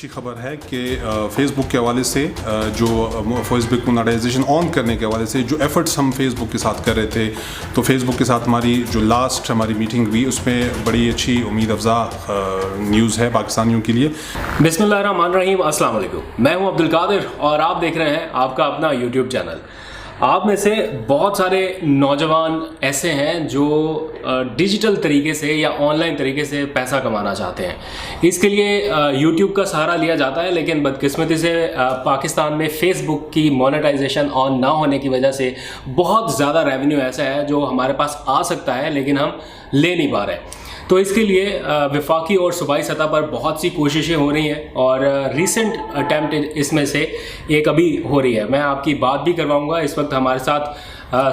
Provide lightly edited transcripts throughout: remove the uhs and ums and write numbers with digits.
اچھی خبر ہے کہ فیس بک کے حوالے سے جو فیس بک مونیٹائزیشن آن کرنے کے حوالے سے جو ایفرٹس ہم فیس بک کے ساتھ کر رہے تھے، تو فیس بک کے ساتھ ہماری جو لاسٹ ہماری میٹنگ ہوئی اس میں بڑی اچھی امید افزا نیوز ہے پاکستانیوں کے لیے۔ بسم اللہ الرحمن الرحیم، السلام علیکم، میں ہوں عبدالقادر اور آپ دیکھ رہے ہیں آپ کا اپنا یوٹیوب چینل۔ آپ میں سے بہت سارے نوجوان ایسے ہیں جو ڈیجیٹل طریقے سے یا آن لائن طریقے سے پیسہ کمانا چاہتے ہیں، اس کے لیے یوٹیوب کا سہارا لیا جاتا ہے، لیکن بدقسمتی سے پاکستان میں فیس بک کی مونیٹائزیشن آن نہ ہونے کی وجہ سے بہت زیادہ ریونیو ایسا ہے جو ہمارے پاس آ سکتا ہے لیکن ہم لے نہیں پا رہے۔ تو اس کے لیے وفاقی اور صوبائی سطح پر بہت سی کوششیں ہو رہی ہیں اور ریسنٹ اٹیمپٹ اس میں سے ایک ابھی ہو رہی ہے۔ میں آپ کی بات بھی کرواؤں گا۔ اس وقت ہمارے ساتھ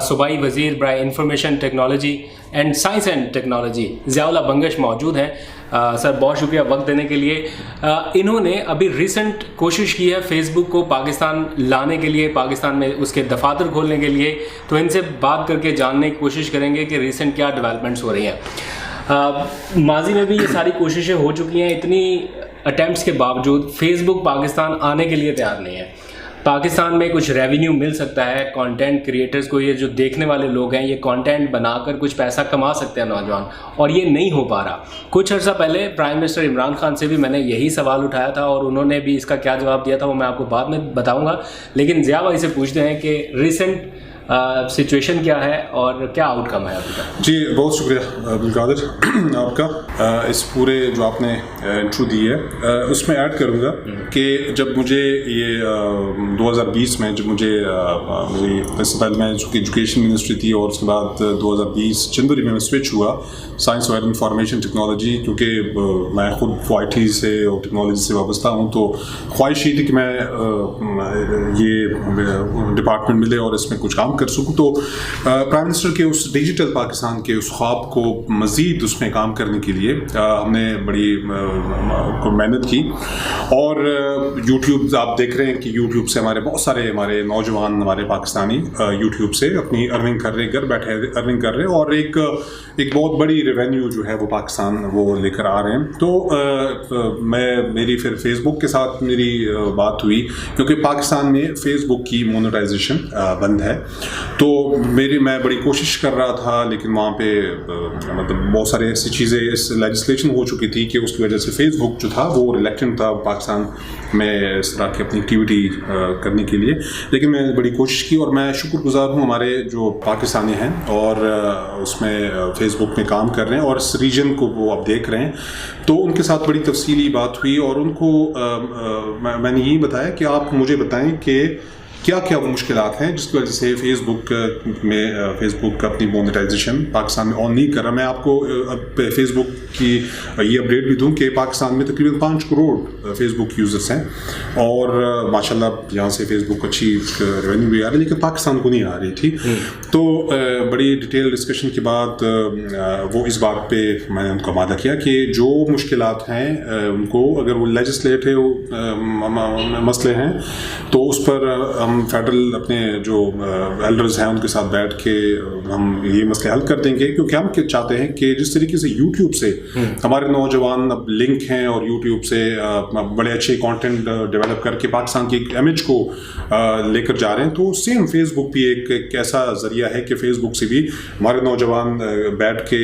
صوبائی وزیر برائے information technology and science and technology Zia Ullah Bangash موجود ہیں۔ سر بہت شکریہ وقت دینے کے لیے۔ انہوں نے ابھی ریسنٹ کوشش کی ہے فیس بک کو پاکستان لانے کے لیے، پاکستان میں اس کے دفاتر کھولنے کے لیے، تو ان سے بات کر کے جاننے کی کوشش کریں گے کہ ریسنٹ کیا ڈیولپمنٹس ہو رہی ہیں۔ ماضی میں بھی یہ ساری کوششیں ہو چکی ہیں، اتنی اٹیمپٹس کے باوجود فیس بک پاکستان آنے کے لیے تیار نہیں ہے۔ پاکستان میں کچھ ریونیو مل سکتا ہے کانٹینٹ کریٹرز کو، یہ جو دیکھنے والے لوگ ہیں یہ کانٹینٹ بنا کر کچھ پیسہ کما سکتے ہیں نوجوان، اور یہ نہیں ہو پا رہا۔ کچھ عرصہ پہلے پرائم منسٹر عمران خان سے بھی میں نے یہی سوال اٹھایا تھا اور انہوں نے بھی اس کا کیا جواب دیا تھا وہ میں آپ کو بعد میں بتاؤں گا، لیکن ضیاء بھائی سے پوچھتے ہیں کہ ریسنٹ سچویشن کیا ہے اور کیا آؤٹ کم ہے ابھی تک۔ جی بہت شکریہ عبدالقادر آپ کا، اس پورے جو آپ نے انٹرو دی ہے اس میں ایڈ کروں گا کہ جب مجھے یہ 2020 میں جب مجھے اس سے پہلے میں چونکہ ایجوکیشن منسٹری تھی اور اس کے بعد 2020 جنوری میں سوئچ ہوا سائنس اور انفارمیشن ٹیکنالوجی، کیونکہ میں خود آئی ٹی سے اور ٹیکنالوجی سے وابستہ ہوں، تو خواہش یہ تھی کہ میں یہ ڈپارٹمنٹ ملے اور اس میں کچھ کام کر سکوں۔ تو پرائم منسٹر کے اس ڈیجیٹل پاکستان کے اس خواب کو مزید اس میں کام کرنے کے لیے ہم نے بڑی محنت کی، اور یوٹیوب آپ دیکھ رہے ہیں کہ یوٹیوب سے بہت سارے ہمارے نوجوان ہمارے پاکستانی یوٹیوب سے اپنی ارننگ کر رہے ہیں، گھر بیٹھے ارننگ کر رہے ہیں، اور ایک بہت بڑی ریونیو جو ہے وہ پاکستان وہ لے کر آ رہے ہیں۔ تو میری پھر فیس بک کے ساتھ میری بات ہوئی، کیونکہ پاکستان میں فیس بک کی مونیٹائزیشن بند ہے، تو میں بڑی کوشش کر رہا تھا، لیکن وہاں پہ مطلب بہت سارے ایسی چیزیں لیجسلیشن ہو چکی تھی کہ اس کی وجہ سے فیس بک جو تھا وہ ریلیکٹنٹ تھا پاکستان میں اس طرح کی اپنی ایکٹیویٹی کرنے کے لیے، لیکن میں نے بڑی کوشش کی، اور میں شکر گزار ہوں ہمارے جو پاکستانی ہیں اور اس میں فیس بک میں کام کر رہے ہیں اور اس ریجن کو وہ اب دیکھ رہے ہیں، تو ان کے ساتھ بڑی تفصیلی بات ہوئی، اور ان کو میں نے یہی بتایا کہ آپ مجھے بتائیں کہ کیا کیا وہ مشکلات ہیں جس کی وجہ سے فیس بک اپنی مونیٹائزیشن پاکستان میں آن نہیں کر رہا۔ میں آپ کو فیس بک کی یہ اپڈیٹ بھی دوں کہ پاکستان میں تقریباً 5 کروڑ فیس بک یوزرس ہیں، اور ماشاء اللہ یہاں سے فیس بک اچھی ریونیو بھی آ رہی ہے، لیکن پاکستان کو نہیں آ رہی تھی۔ تو بڑی ڈیٹیل ڈسکشن کے بعد وہ اس بات پہ میں نے ان کو آمادہ کیا کہ جو مشکلات ہیں ان کو اگر وہ لیجسلیٹو مسئلے ہیں تو اس پر ہم فیڈرل اپنے جو ایلڈرز ہیں ان کے ساتھ بیٹھ کے ہم یہ مسئلے حل کر دیں گے، کیونکہ ہم چاہتے ہیں کہ جس طریقے سے یوٹیوب سے ہمارے نوجوان اب لنک ہیں اور یوٹیوب سے بڑے اچھے کانٹینٹ ڈیولپ کر کے پاکستان کی ایک امیج کو لے کر جا رہے ہیں، تو سیم فیس بک بھی ایک ایسا ذریعہ ہے کہ فیس بک سے بھی ہمارے نوجوان بیٹھ کے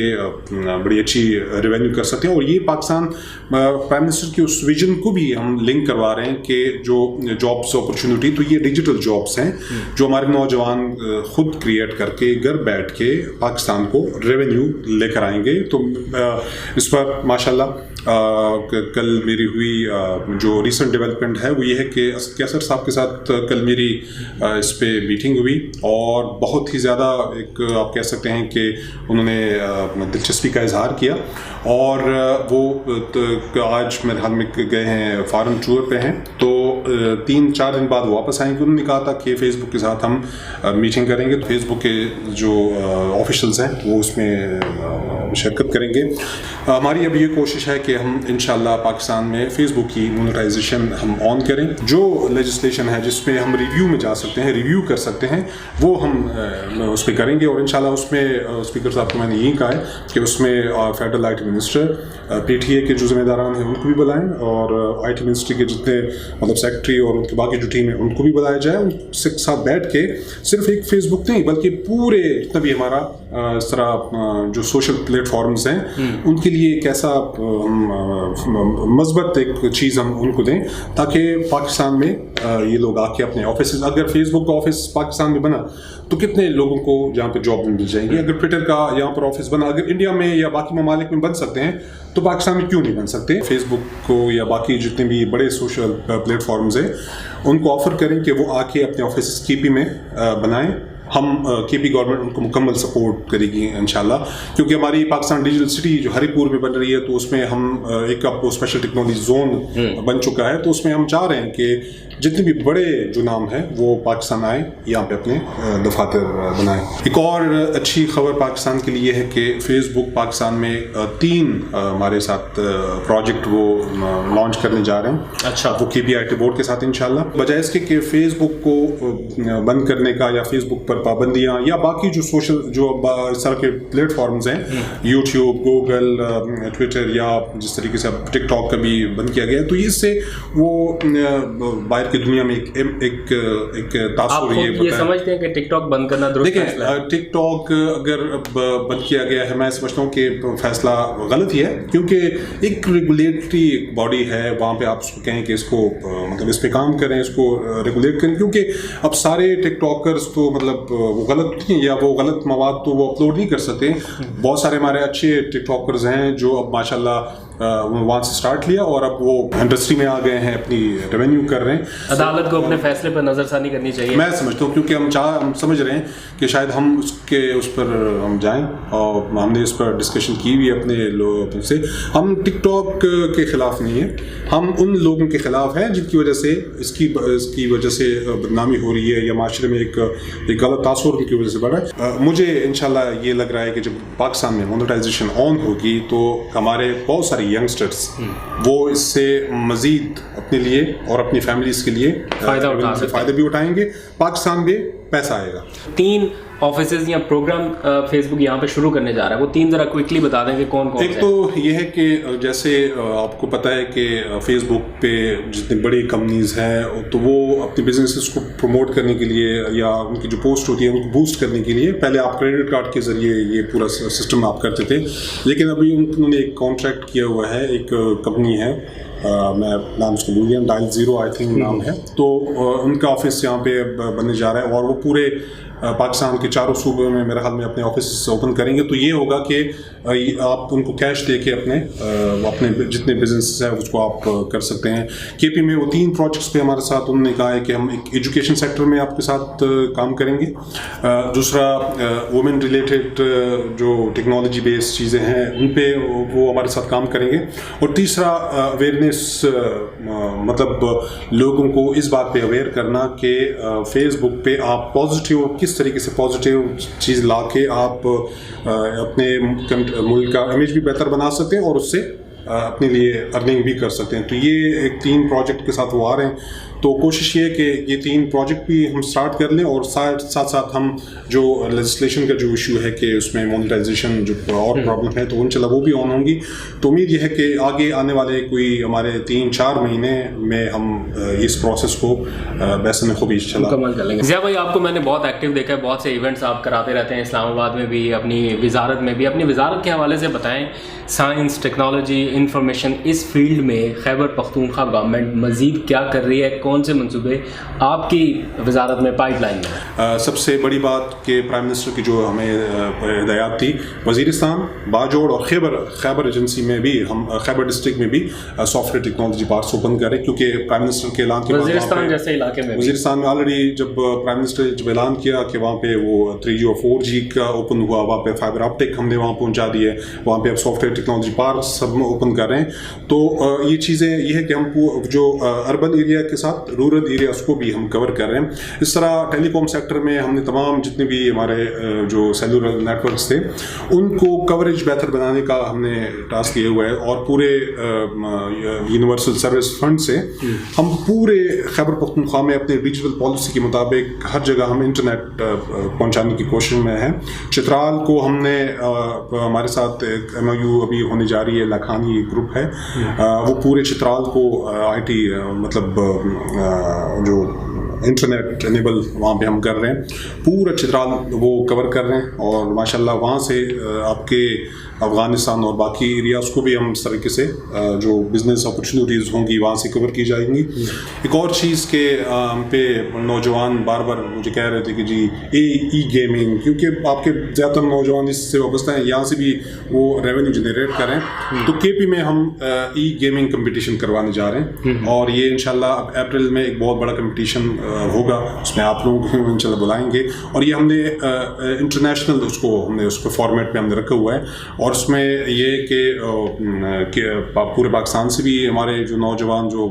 بڑی اچھی ریونیو کر سکتے ہیں، اور یہ پاکستان پرائم منسٹر کی اس ویژن کو بھی ہم لنک کروا رہے ہیں کہ جو جابس اپرچونیٹی، تو یہ ڈیجیٹل جابس ہیں جو ہمارے نوجوان خود کریٹ کر کے گھر بیٹھ کے پاکستان کو ریونیو لے کر آئیں گے۔ تو اس پر ماشاءاللہ کل میری ہوئی جو ریسنٹ ڈیولپمنٹ ہے وہ یہ ہے کہ کیسر صاحب کے ساتھ کل میری اس پہ میٹنگ ہوئی، اور بہت ہی زیادہ ایک آپ کہہ سکتے ہیں کہ انہوں نے دلچسپی کا اظہار کیا، اور وہ آج میرے حال میں گئے ہیں فارن ٹور پہ ہیں، تو 3-4 दिन बाद वापस आएंगे। उन्होंने कहा था कि फेसबुक के साथ हम मीटिंग करेंगे, तो फेसबुक के जो ऑफिशियल्स हैं वो उसमें शिरकत करेंगे। हमारी अब ये कोशिश है कि हम इंशाल्लाह पाकिस्तान में फ़ेसबुक की मोनेटाइजेशन हम ऑन करें। जो लेजिस्लेशन है जिसमें हम रिव्यू में जा सकते हैं, रिव्यू कर सकते हैं, वो हम उस पर करेंगे। और इंशाल्लाह उसमें स्पीकर साहब को मैंने यही कहा है कि उसमें फेडरल IT मिनिस्टर, PTA के जो ज़िम्मेदारान हैं उनको भी बुलाएं, और IT मिनिस्ट्री के जितने मतलब सेक्रेटरी और उनकी बाकी जो टीम है उनको भी बुलाया जाए। उनके साथ बैठ के सिर्फ एक फेसबुक नहीं बल्कि पूरे जितना भी हमारा इस तरह जो सोशल प्लेटफॉर्म्स हैं उनके लिए एक ऐसा मज़बूत एक चीज़ हम उनको दें ताकि पाकिस्तान में ये लोग आके अपने ऑफिस, अगर फेसबुक का ऑफिस पाकिस्तान में बना तो कितने लोगों को यहाँ पे जॉब मिल जाएंगी। अगर ट्विटर का यहाँ पर ऑफिस बना, अगर इंडिया में या बाकी ममालिक में बन सकते हैं तो पाकिस्तान में क्यों नहीं बन सकते। फेसबुक को या बाकी जितने भी बड़े सोशल प्लेटफॉर्म्स हैं उनको ऑफर करें कि वो आके अपने ऑफिस KP में बनाएं। हम KP गवर्नमेंट उनको मुकम्मल सपोर्ट करेगी इंशाल्लाह, क्योंकि हमारी पाकिस्तान डिजिटल सिटी जो हरिपुर में बन रही है तो उसमें हम एक अब स्पेशल टेक्नोलॉजी जोन बन चुका है, तो उसमें हम चाह रहे हैं कि जितने भी बड़े जो नाम हैं वो पाकिस्तान आए, यहाँ पे अपने दफातर बनाएं। एक और अच्छी खबर पाकिस्तान के लिए है कि फेसबुक पाकिस्तान में 3 हमारे साथ प्रोजेक्ट वो लॉन्च करने जा रहे हैं। अच्छा। वो KPIT बोर्ड के साथ इंशाल्लाह। बजाय इसके कि फेसबुक को बंद करने का या फेसबुक पर पाबंदियां या बाकी जो सोशल जो इस तरह के प्लेटफॉर्म्स हैं, यूट्यूब, गूगल, ट्विटर या जिस तरीके से अब टिकटॉक का भी बंद किया गया, तो इससे वो बाहर की दुनिया में एक तासुर ये समझते हैं कि टिकटॉक बंद करना दुरुस्त फैसला है? देखिए, टिकटॉक अगर बंद किया गया है, मैं समझता हूँ कि फैसला गलत ही है, क्योंकि एक रेगुलेटरी बॉडी है, वहाँ पे आप उसको कहें कि इसको मतलब इस पे काम करें, इसको रेगुलेट करें, क्योंकि अब सारे टिकटॉकर्स तो मतलब वो गलत नहीं, या वो गलत मवाद तो वो अपलोड नहीं कर सकते। बहुत सारे हमारे अच्छे टिकटॉकर्स हैं जो अब माशाल्लाह वहाँ से स्टार्ट लिया और अब वो इंडस्ट्री में आ गए हैं, अपनी रेवेन्यू कर रहे हैं। अदालत को अपने फैसले पर नजरसानी करनी चाहिए, मैं समझता हूँ, क्योंकि हम समझ रहे हैं कि शायद हम उस पर हम जाएं, और हमने इस पर डिस्कशन की हुई है अपने लोगों से। हम टिकटॉक के खिलाफ नहीं है, हम उन लोगों के खिलाफ हैं जिनकी वजह से इसकी वजह से बदनामी हो रही है या माशरे में एक गलत तासुर की वजह से बढ़ रहा है। मुझे इंशाल्लाह ये लग रहा है कि जब पाकिस्तान में मोनेटाइजेशन ऑन होगी तो हमारे बहुत सारे यंगस्टर्स वो इससे मजीद अपने लिए और अपनी फैमिलीज के लिए फ़ायदा भी उठाएंगे, पाकिस्तान में पैसा आएगा। 3 ऑफिसेज या प्रोग्राम फेसबुक यहाँ पे शुरू करने जा रहा है, वो 3 जरा क्विकली बता दें कि कौन कौन। एक तो ये है कि जैसे आपको पता है कि फेसबुक पे जितनी बड़ी कंपनीज हैं तो वो अपने बिजनेसेस को प्रमोट करने के लिए या उनकी जो पोस्ट होती है उनको बूस्ट करने के लिए पहले आप क्रेडिट कार्ड के ज़रिए ये पूरा सिस्टम आप करते थे, लेकिन अभी उन्होंने एक कॉन्ट्रैक्ट किया हुआ है, एक कंपनी है, मैं नाम उसको भूल गया, डायल ज़ीरो आई थिंक नाम है, तो उनका ऑफिस यहाँ पे बनने जा रहा है और वो पूरे पाकिस्तान के 4 सूबों में मेरे ख्याल में अपने ऑफिस ओपन करेंगे। तो ये होगा कि आप उनको कैश दे के अपने जितने बिजनेस है उसको आप कर सकते हैं। KP में वो 3 प्रोजेक्ट्स पे हमारे साथ उन्होंने कहा है कि हम एक एजुकेशन सेक्टर में आपके साथ काम करेंगे, दूसरा वुमेन रिलेटेड जो टेक्नोलॉजी बेस्ड चीज़ें हैं उन पे वो हमारे साथ काम करेंगे, और तीसरा अवेयरनेस मतलब लोगों को इस बात पे अवेयर करना कि फेसबुक पे आप पॉजिटिव किस तरीके से पॉजिटिव चीज़ ला के आप अपने मुल्क का इमेज भी बेहतर बना सकते हैं और उससे अपने लिए अर्निंग भी कर सकते हैं। तो ये एक 3 प्रोजेक्ट के साथ वो आ रहे हैं, तो कोशिश ये है कि ये 3 प्रोजेक्ट भी हम स्टार्ट कर लें और साथ हम जो लेजिस्लेशन का जो इशू है कि उसमें मोनेटाइजेशन जो और प्रॉब्लम है तो इंशाल्लाह वो भी ऑन होंगी। तो उम्मीद ये है कि आगे आने वाले कोई हमारे 3-4 महीने में हम इस प्रोसेस को बहसन खूबी मुकम्मल कर लेंगे। ज़िया भाई, आपको मैंने बहुत एक्टिव देखा है, बहुत से इवेंट्स आप कराते रहते हैं इस्लामाबाद में भी, अपनी वजारत में भी। अपनी वजारत के हवाले से बताएं, साइंस, टेक्नोलॉजी, इंफॉर्मेशन, इस फील्ड में खैबर पख्तूनख्वा गवर्नमेंट मज़ीद क्या कर रही है, कौन से मंसूबे आपकी वजारत में पाइपलाइन में? सबसे बड़ी बात कि प्राइम मिनिस्टर की जो हमें हिदायत थी, वज़ीरिस्तान, बाजोड़ और खैबर एजेंसी में भी हम खैबर डिस्ट्रिक्ट में भी सॉफ्टवेयर टेक्नोलॉजी पार्क्स ओपन करें, क्योंकि प्राइम मिनिस्टर के ऐलान के बाद वज़ीरिस्तान जैसे इलाके में वज़ीरिस्तान में ऑलरेडी जब प्राइम मिनिस्टर जब ऐलान किया कि वहाँ पे वो 3G और 4G का ओपन हुआ, वहाँ पे फाइबर ऑप्टिक हमने वहाँ पहुँचा दिए, वहाँ पे अब सॉफ्टवेयर टेक्नोलॉजी पार्क सब ओपन कर रहे हैं। तो ये चीज़ें ये है कि हम जो अर्बन एरिया के साथ साथ रूरल एरियाज़ को भी हम कवर कर रहे हैं. इस तरह टेलीकॉम सेक्टर में हमने तमाम जितने भी हमारे जो सेलुलर नेटवर्क्स थे उनको कवरेज बेहतर बनाने का हमने टास्क लिया हुआ है, और पूरे यूनिवर्सल सर्विस फंड से हम पूरे खैबर पख्तूनख्वा में अपने रीजनल पॉलिसी के मुताबिक हर जगह हम इंटरनेट पहुंचाने की कोशिश में हैं. चित्राल को हमने हमारे साथ एक MOU अभी होने जा रही है, लाखानी ग्रुप है, वो पूरे चित्राल को IT मतलब जो इंटरनेट एनेबल वहाँ पे हम कर रहे हैं, पूरा चित्राल वो कवर कर रहे हैं. और माशाल्लाह वहाँ से आपके अफ़गानिस्तान और बाकी एरियाज़ को भी हम इस तरीके से जो बिज़नेस अपॉर्चुनिटीज़ होंगी वहाँ से कवर की जाएंगी. एक और चीज़ के हम पे नौजवान बार बार मुझे कह रहे थे कि जी ई गेमिंग, क्योंकि आपके ज़्यादातर नौजवान इससे वाबस्ता हैं, यहाँ से भी वो रेवेन्यू जनरेट करें. तो KP में हम ई गेमिंग कंपटीशन करवाने जा रहे हैं, और ये इंशाल्लाह अब अप्रैल में एक बहुत बड़ा कंपटीशन होगा, उसमें आप लोगों को इंशाल्लाह बुलाएंगे. और ये हमने इंटरनेशनल उसको फॉर्मेट पे हमने रखा हुआ है, और उसमें ये कि पूरे पाकिस्तान से भी हमारे जो नौजवान जो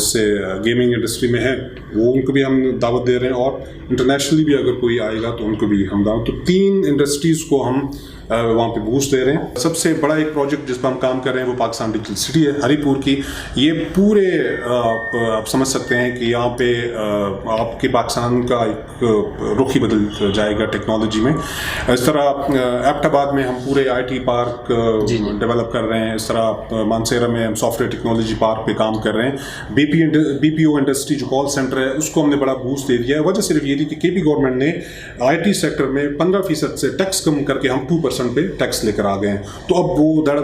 से गेमिंग इंडस्ट्री में है वो उनको भी हम दावत दे रहे हैं, और इंटरनेशनली भी अगर कोई आएगा तो उनको भी हम दावत. तो 3 इंडस्ट्रीज़ को हम वहाँ पे बूस्ट दे रहे हैं. सबसे बड़ा एक प्रोजेक्ट जिस पर हम काम कर रहे हैं वो पाकिस्तान डिजिटल सिटी है, हरीपुर की. ये पूरे आप समझ सकते हैं कि यहाँ पे आपके पाकिस्तान का एक रुख ही बदल जाएगा टेक्नोलॉजी में. इस तरह एबटाबाद में हम पूरे IT पार्क डेवलप कर रहे हैं. इस तरह मानसेरा में हम सॉफ्टवेयर टेक्नोलॉजी पार्क पे काम कर रहे हैं. BPO इंडस्ट्री जो कॉल सेंटर है उसको हमने बड़ा बूस्ट दे दिया है. वजह सिर्फ ये थी कि KP गवर्नमेंट ने IT सेक्टर में 15% से टैक्स कम करके हम 2% पे टैक्स लेकर आ गए हैं. तो अब वो धड़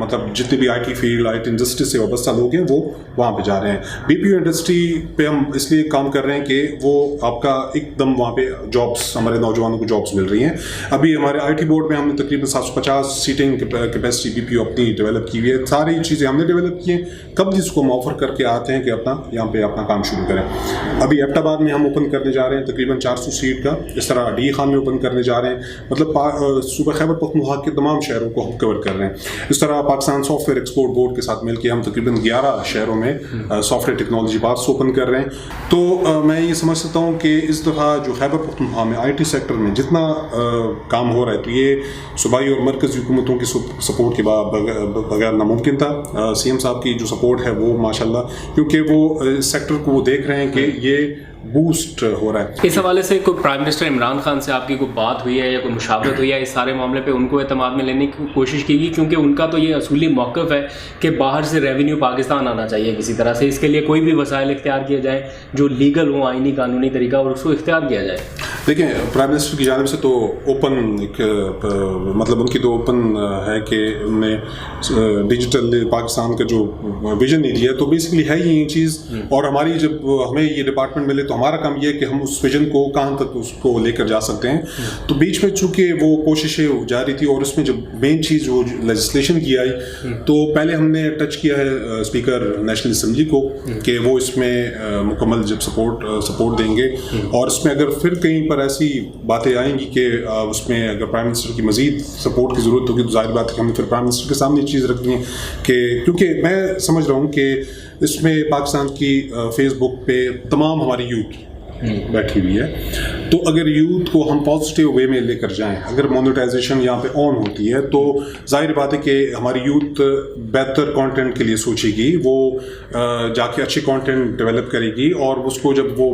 मतलब जितने भी IT फील्ड IT इंडस्ट्री से वाबस्ता लोग हैं वो वहाँ पे जा रहे हैं. BPO इंडस्ट्री पे हम इसलिए काम कर रहे हैं कि वो आपका एकदम वहाँ पे जॉब्स, हमारे नौजवानों को जॉब्स मिल रही हैं. अभी हमारे IT बोर्ड में हमने तकरीबन 750 सीटिंग कैपेसिटी BPO अपनी डेवलप की हुई है. सारी चीज़ें हमने डेवलप की हैं. कब जिसको हम ऑफर करके आते हैं कि अपना यहाँ पे अपना काम शुरू करें. अभी एबटाबाद में हम ओपन करने जा रहे हैं तकरीबन 400 सीट का. इस तरह डी खान में ओपन करने जा रहे हैं. मतलब सूबा खैबर पख्तूनख्वा के तमाम शहरों को हम कवर कर रहे हैं. इस तरह पाकिस्तान सॉफ्टवेयर एक्सपोर्ट बोर्ड के साथ मिलकर हम तकरीबन 11 शहरों में सॉफ्टवेयर टेक्नोलॉजी पार्क्स ओपन कर रहे हैं. तो मैं ये समझ सकता हूँ कि इस दफ़ा जो खैबर पख्तूनख्वा में IT सेक्टर में जितना काम हो रहा है तो ये सूबाई और मरकज़ी हुकूमतों की सपोर्ट के बगैर नामुमकिन था. CM साहब की जो सपोर्ट है वो माशाल्लाह, क्योंकि वो सेक्टर को वो देख रहे हैं कि ये बूस्ट हो रहा है. इस हवाले से कोई प्राइम मिनिस्टर इमरान खान से आपकी कोई बात हुई है या कोई मुशावरत हुई है इस सारे मामले पे, उनको एतमाद में लेने की कोशिश की गई? क्योंकि उनका तो ये असूली मौक़िफ़ है कि बाहर से रेवेन्यू पाकिस्तान आना चाहिए किसी तरह से. इसके लिए कोई भी वसाइल इख्तियार किया जाए जो लीगल हो, आइनी कानूनी तरीका, और उसको इख्तियार किया जाए. देखिए, प्राइम मिनिस्टर की जानिब से तो ओपन एक मतलब उनकी तो ओपन है कि उन्होंने डिजिटल पाकिस्तान का जो विजन नहीं दिया, तो बेसिकली है ये चीज़. और हमारी जब हमें ये डिपार्टमेंट मिले तो हमारा काम ये है कि हम उस विजन को कहाँ तक उसको लेकर जा सकते हैं. तो बीच में चूँकि वो कोशिशें जारी थी, और उसमें जब मेन चीज़ वो लेजिस्लेशन की आई तो पहले हमने टच किया है स्पीकर नेशनल असम्बली को कि वो इसमें मुकम्मल जब सपोर्ट देंगे. और इसमें अगर फिर कहीं पर ऐसी बातें आएंगी कि उसमें अगर प्राइम मिनिस्टर की मज़ीद सपोर्ट की ज़रूरत होगी तो जाहिर बात है कि हमने फिर प्राइम मिनिस्टर के सामने चीज़ रखनी है कि क्योंकि मैं समझ रहा हूँ कि इसमें पाकिस्तान की फेसबुक पे तमाम हमारी यूथ बैठी हुई है. तो अगर यूथ को हम पॉजिटिव वे में लेकर जाएं, अगर मोनेटाइजेशन यहाँ पे ऑन होती है तो जाहिर बात है कि हमारी यूथ बेहतर कंटेंट के लिए सोचेगी, वो जाके अच्छे कंटेंट डेवलप करेगी, और उसको जब वो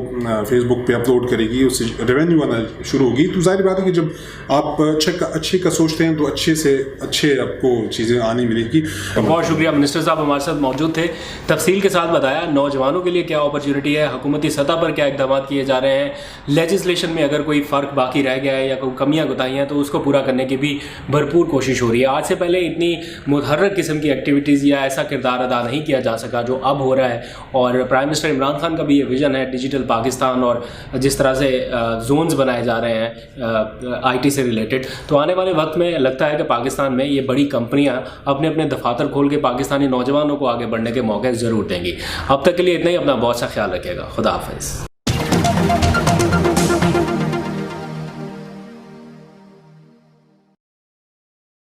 फेसबुक पे अपलोड करेगी उससे रेवेन्यू आना शुरू होगी. तो जाहिर बात है कि जब आप अच्छे का सोचते हैं तो अच्छे से अच्छे आपको चीज़ें आने मिलेगी. बहुत शुक्रिया मिनिस्टर साहब, हमारे साथ मौजूद थे, तफसील के साथ बताया नौजवानों के लिए क्या अपॉर्चुनिटी है, हुकूमती सतह पर क्या इक़दाम किए जा रहे हैं, लेजिस्लेशन में अगर कोई फ़र्क बाकी रह गया है या कोई कमियां गुताइयाँ तो उसको पूरा करने की भी भरपूर कोशिश हो रही है. आज से पहले इतनी मुतहर्रिक किस्म की एक्टिविटीज़ या ऐसा किरदार अदा नहीं किया जा सका जो अब हो रहा है. और प्राइम मिनिस्टर इमरान खान का भी ये विज़न है डिजिटल पाकिस्तान, और जिस तरह से जोन्स बनाए जा रहे हैं IT से रिलेटेड, तो आने वाले वक्त में लगता है कि पाकिस्तान में ये बड़ी कंपनियाँ अपने अपने दफातर खोल के पाकिस्तानी नौजवानों को आगे बढ़ने के मौके ज़रूर देंगी. अब तक के लिए इतना ही. अपना बहुत सा ख्याल रखिएगा. खुदा हाफिज़.